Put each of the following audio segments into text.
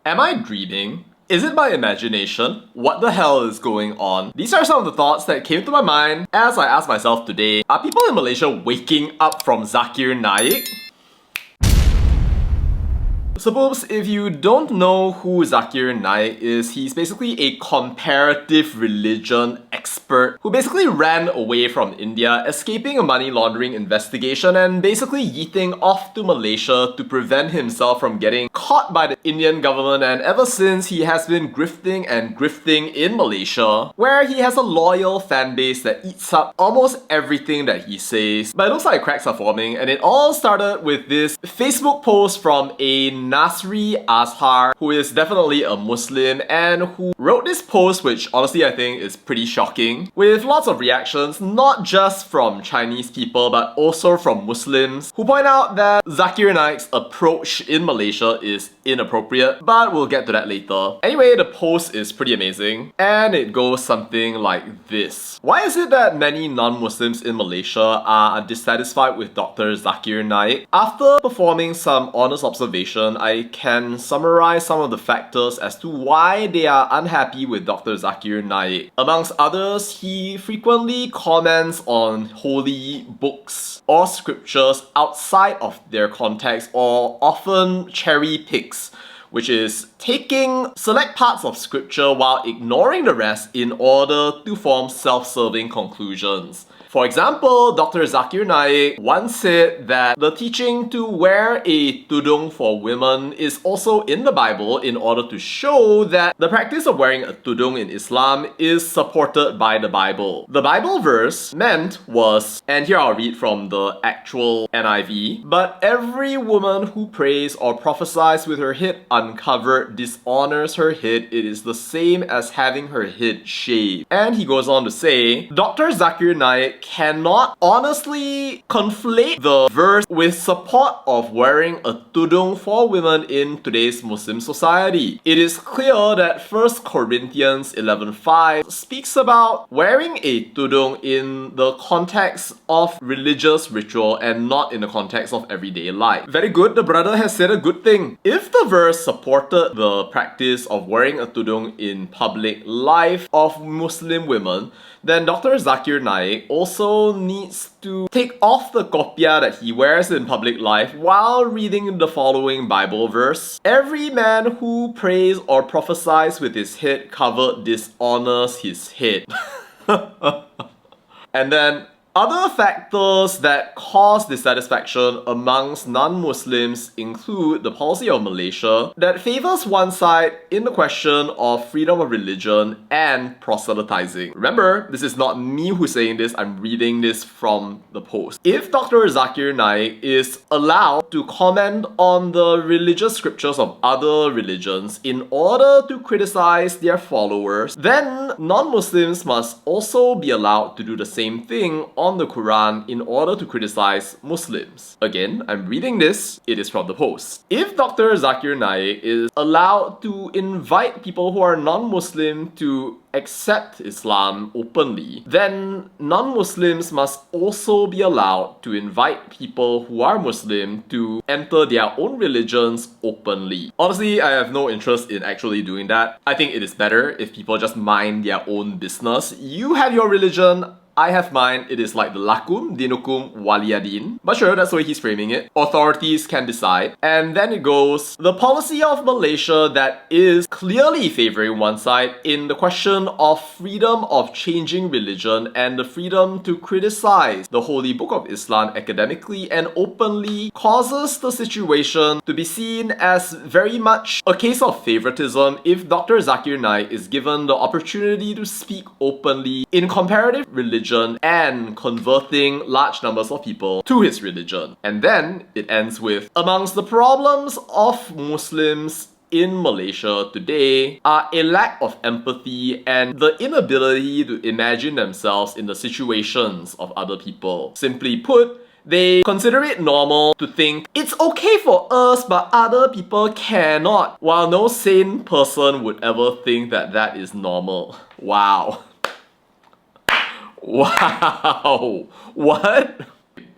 Am I dreaming? Is it my imagination? What the hell is going on? These are some of the thoughts that came to my mind as I asked myself today, are people in Malaysia waking up from Zakir Naik? So folks, if you don't know who Zakir Naik is, he's basically a comparative religion expert who basically ran away from India, escaping a money laundering investigation and basically yeeting off to Malaysia to prevent himself from getting caught by the Indian government, and ever since he has been grifting and grifting in Malaysia, where he has a loyal fan base that eats up almost everything that he says. But it looks like cracks are forming, and it all started with this Facebook post from a Nasri Azhar, who is definitely a Muslim and who wrote this post, which honestly I think is pretty shocking, with lots of reactions, not just from Chinese people but also from Muslims, who point out that Zakir Naik's approach in Malaysia is inappropriate, but we'll get to that later. Anyway, the post is pretty amazing, and it goes something like this. Why is it that many non-Muslims in Malaysia are dissatisfied with Dr. Zakir Naik? After performing some honest observation, I can summarize some of the factors as to why they are unhappy with Dr. Zakir Naik. Amongst others, he frequently comments on holy books or scriptures outside of their context, or often cherry picks, which is taking select parts of scripture while ignoring the rest in order to form self-serving conclusions. For example, Dr. Zakir Naik once said that the teaching to wear a tudung for women is also in the Bible in order to show that the practice of wearing a tudung in Islam is supported by the Bible. The Bible verse meant was, and here I'll read from the actual NIV, "But every woman who prays or prophesies with her head uncovered dishonors her head. It is the same as having her head shaved." And he goes on to say, Dr. Zakir Naik cannot honestly conflate the verse with support of wearing a tudung for women in today's Muslim society. It is clear that 1 Corinthians 11:5 speaks about wearing a tudung in the context of religious ritual and not in the context of everyday life. Very good, the brother has said a good thing. If the verse supported the practice of wearing a tudung in public life of Muslim women, then Dr. Zakir Naik also needs to take off the kopia that he wears in public life while reading the following Bible verse. "Every man who prays or prophesies with his head covered dishonors his head." And then other factors that cause dissatisfaction amongst non-Muslims include the policy of Malaysia that favors one side in the question of freedom of religion and proselytizing. Remember, this is not me who's saying this, I'm reading this from the post. If Dr. Zakir Naik is allowed to comment on the religious scriptures of other religions in order to criticize their followers, then non-Muslims must also be allowed to do the same thing on the Quran in order to criticize Muslims. Again, I'm reading this, it is from the post. If Dr. Zakir Naik is allowed to invite people who are non-Muslim to accept Islam openly, then non-Muslims must also be allowed to invite people who are Muslim to enter their own religions openly. Honestly, I have no interest in actually doing that. I think it is better if people just mind their own business. You have your religion, I have mine. It is like the lakum dinukum waliyadin. But sure, that's the way he's framing it. Authorities can decide. And then it goes, the policy of Malaysia that is clearly favoring one side in the question of freedom of changing religion and the freedom to criticize the Holy Book of Islam academically and openly causes the situation to be seen as very much a case of favoritism if Dr. Zakir Naik is given the opportunity to speak openly in comparative religion and converting large numbers of people to his religion. And then it ends with, amongst the problems of Muslims in Malaysia today are a lack of empathy and the inability to imagine themselves in the situations of other people. Simply put, they consider it normal to think it's okay for us but other people cannot, while no sane person would ever think that that is normal. Wow. Wow. What?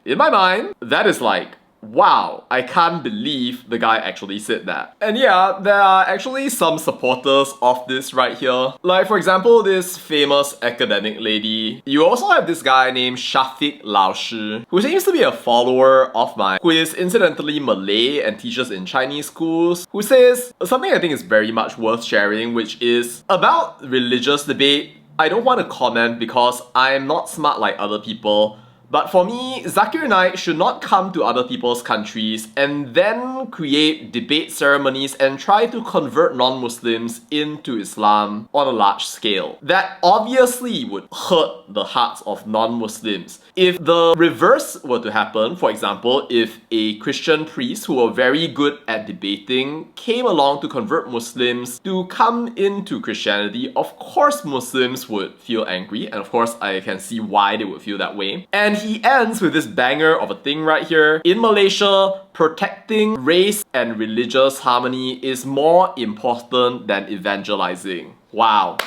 In my mind, that is like Wow, I can't believe the guy actually said that. And yeah, there are actually some supporters of this right here. Like for example, this famous academic lady. You also have this guy named Shafiq Lao Shi, who seems to be a follower of mine, who is incidentally Malay and teaches in Chinese schools, who says something I think is very much worth sharing, which is about religious debate. I don't want to comment because I'm not smart like other people. But for me, Zakir Naik should not come to other people's countries and then create debate ceremonies and try to convert non-Muslims into Islam on a large scale. That obviously would hurt the hearts of non-Muslims. If the reverse were to happen, for example, if a Christian priest who were very good at debating came along to convert Muslims to come into Christianity, of course Muslims would feel angry, and of course I can see why they would feel that way. And he ends with this banger of a thing right here. In Malaysia, protecting race and religious harmony is more important than evangelizing. Wow.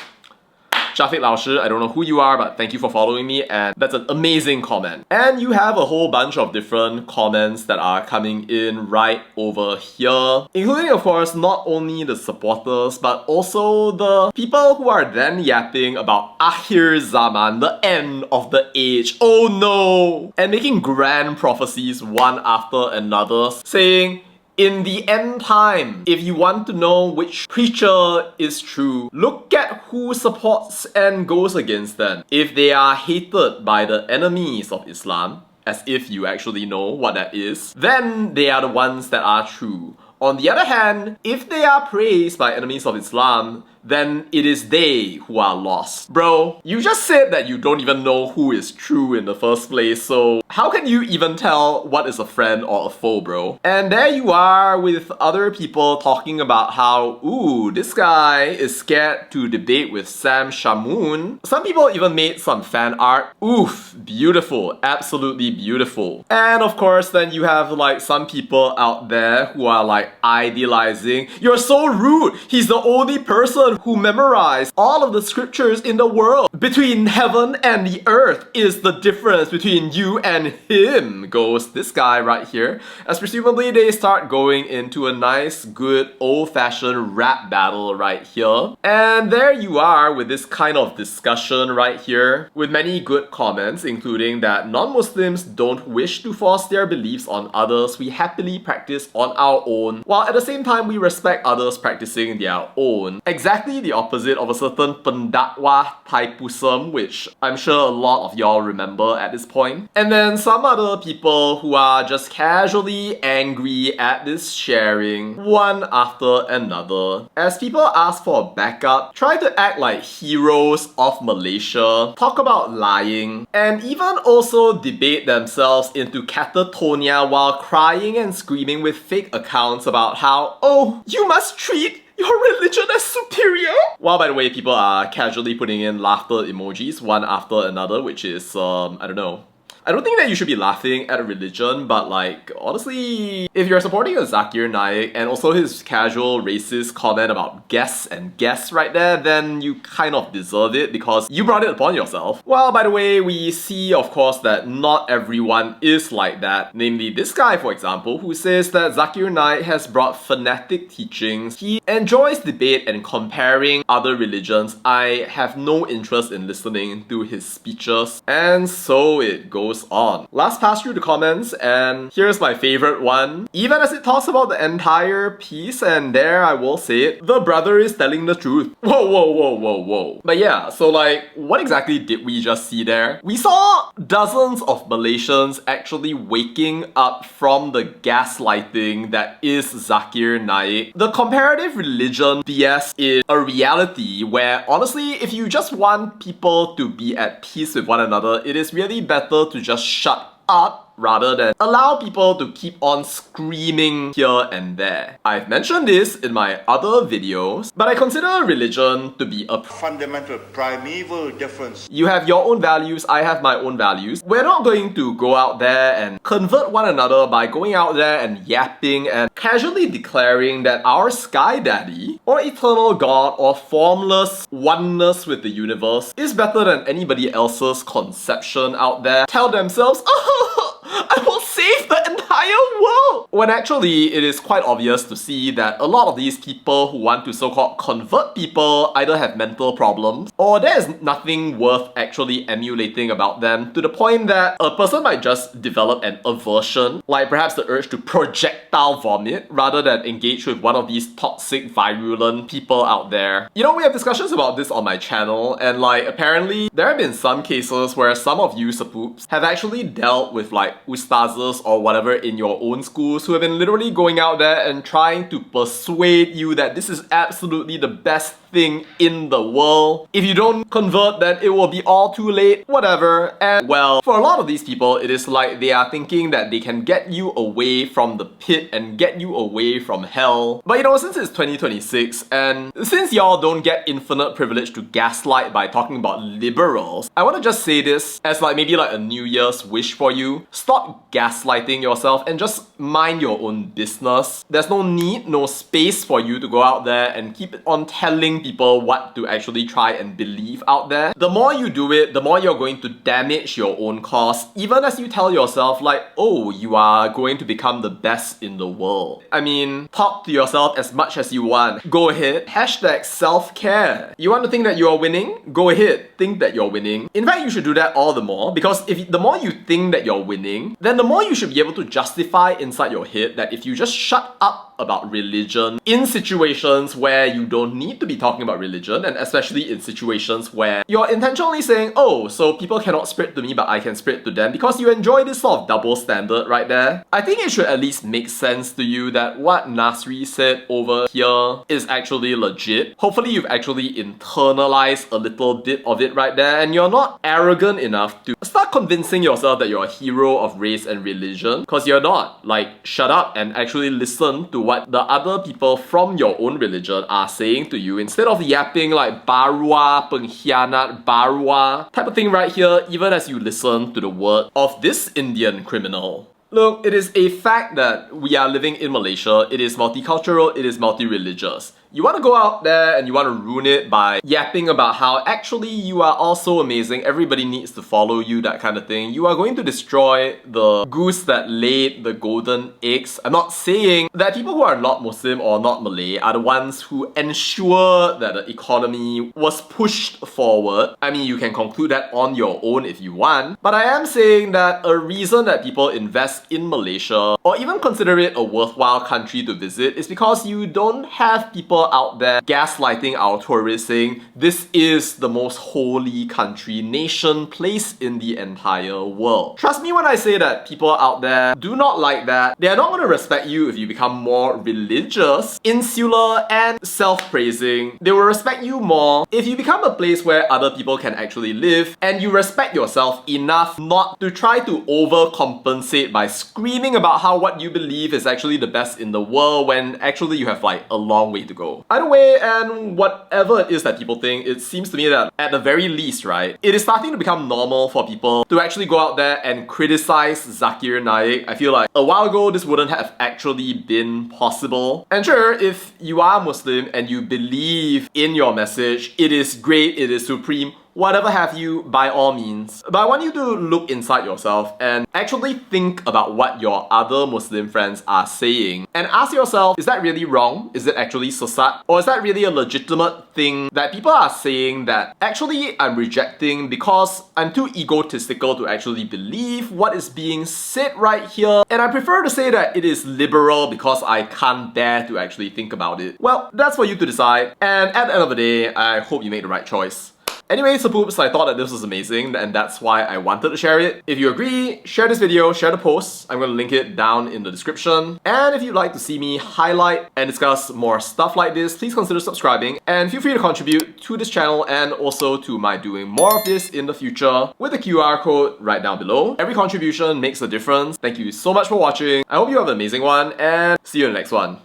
Shafiq Lao Shi, I don't know who you are, but thank you for following me, and that's an amazing comment. And you have a whole bunch of different comments that are coming in right over here, including of course not only the supporters, but also the people who are then yapping about Akhir Zaman, the end of the age, oh no! And making grand prophecies one after another, saying, in the end time, if you want to know which preacher is true, look at who supports and goes against them. If they are hated by the enemies of Islam, as if you actually know what that is, then they are the ones that are true. On the other hand, if they are praised by enemies of Islam, then it is they who are lost. Bro, you just said that you don't even know who is true in the first place, so how can you even tell what is a friend or a foe, bro? And there you are with other people talking about how, ooh, this guy is scared to debate with Sam Shamoon. Some people even made some fan art. Oof, beautiful, absolutely beautiful. And of course, then you have like some people out there who are like idealizing, you're so rude, he's the only person who memorized all of the scriptures in the world. Between heaven and the earth is the difference between you and him, goes this guy right here, as presumably they start going into a nice, good, old-fashioned rap battle right here. And there you are with this kind of discussion right here, with many good comments, including that non-Muslims don't wish to force their beliefs on others, we happily practice on our own, while at the same time we respect others practicing their own. Exactly the opposite of a certain pendakwah Thaipusam, which I'm sure a lot of y'all remember at this point. And then some other people who are just casually angry at this sharing, one after another. As people ask for backup, try to act like heroes of Malaysia, talk about lying, and even also debate themselves into catatonia while crying and screaming with fake accounts about how, oh, you must treat your religion as superior? While by the way, people are casually putting in laughter emojis one after another, which is, I don't know. I don't think that you should be laughing at a religion, but like, honestly, if you're supporting a Zakir Naik and also his casual racist comment about guests and guests right there, then you kind of deserve it because you brought it upon yourself. Well, by the way, we see, of course, that not everyone is like that. Namely, this guy, for example, who says that Zakir Naik has brought fanatic teachings. He enjoys debate and comparing other religions. I have no interest in listening to his speeches. And so it goes on. Let's pass through the comments, and here's my favorite one. Even as it talks about the entire piece, and there I will say it, the brother is telling the truth. Whoa, whoa, whoa, whoa, whoa. But yeah, so like, what exactly did we just see there? We saw dozens of Malaysians actually waking up from the gaslighting that is Zakir Naik. The comparative religion BS is a reality where, honestly, if you just want people to be at peace with one another, it is really better to just shut up rather than allow people to keep on screaming here and there. I've mentioned this in my other videos, but I consider religion to be a fundamental primeval difference. You have your own values, I have my own values. We're not going to go out there and convert one another by going out there and yapping and casually declaring that our sky daddy or eternal God or formless oneness with the universe is better than anybody else's conception out there. Tell themselves, oh, I will save the entire entire world! When actually, it is quite obvious to see that a lot of these people who want to so-called convert people either have mental problems, or there is nothing worth actually emulating about them, to the point that a person might just develop an aversion, like perhaps the urge to projectile vomit, rather than engage with one of these toxic, virulent people out there. You know, we have discussions about this on my channel, and like, apparently, there have been some cases where some of you sapoops have actually dealt with like ustazes or whatever in your own schools who have been literally going out there and trying to persuade you that this is absolutely the best thing in the world. If you don't convert, then it will be all too late, whatever. And well, for a lot of these people, it is like they are thinking that they can get you away from the pit and get you away from hell. But you know, since it's 2026 and since y'all don't get infinite privilege to gaslight by talking about liberals, I want to just say this as like maybe like a New Year's wish for you. Stop gaslighting yourself and just mind your own business. There's no need, no space for you to go out there and keep on telling people what to actually try and believe out there. The more you do it, the more you're going to damage your own cause, even as you tell yourself like, oh, you are going to become the best in the world. I mean, talk to yourself as much as you want. Go ahead. Hashtag self-care. You want to think that you are winning? Go ahead. Think that you're winning. In fact, you should do that all the more, because if the more you think that you're winning, then the more you should be able to justify inside your head that if you just shut up about religion in situations where you don't need to be talking about religion, and especially in situations where you're intentionally saying, oh, so people cannot spread to me but I can spread to them, because you enjoy this sort of double standard right there. I think it should at least make sense to you that what Nasri said over here is actually legit. Hopefully you've actually internalized a little bit of it right there, and you're not arrogant enough to start convincing yourself that you're a hero of race and religion, because you're not. Like, shut up and actually listen to what the other people from your own religion are saying to you, instead of yapping like barua, pengkhianat, barua type of thing right here, even as you listen to the word of this Indian criminal. Look, it is a fact that we are living in Malaysia. It is multicultural, it is multi-religious. You want to go out there and you want to ruin it by yapping about how actually you are all so amazing, everybody needs to follow you, that kind of thing. You are going to destroy the goose that laid the golden eggs. I'm not saying that people who are not Muslim or not Malay are the ones who ensure that the economy was pushed forward. I mean, you can conclude that on your own if you want. But I am saying that a reason that people invest in Malaysia or even consider it a worthwhile country to visit is because you don't have people out there gaslighting our tourists saying this is the most holy country, nation, place in the entire world. Trust me when I say that people out there do not like that. They are not going to respect you if you become more religious, insular, and self-praising. They will respect you more if you become a place where other people can actually live and you respect yourself enough not to try to overcompensate by screaming about how what you believe is actually the best in the world when actually you have like a long way to go. Either way, and whatever it is that people think, it seems to me that at the very least, right, it is starting to become normal for people to actually go out there and criticize Zakir Naik. I feel like a while ago this wouldn't have actually been possible. And sure, if you are Muslim and you believe in your message, it is great, it is supreme, whatever have you, by all means. But I want you to look inside yourself and actually think about what your other Muslim friends are saying and ask yourself, is that really wrong? Is it actually sesat? Or is that really a legitimate thing that people are saying that actually I'm rejecting because I'm too egotistical to actually believe what is being said right here, and I prefer to say that it is liberal because I can't bear to actually think about it? Well, that's for you to decide, and at the end of the day, I hope you make the right choice. Anyway, so poops, I thought that this was amazing and that's why I wanted to share it. If you agree, share this video, share the post. I'm going to link it down in the description. And if you'd like to see me highlight and discuss more stuff like this, please consider subscribing and feel free to contribute to this channel and also to my doing more of this in the future with the QR code right down below. Every contribution makes a difference. Thank you so much for watching. I hope you have an amazing one and see you in the next one.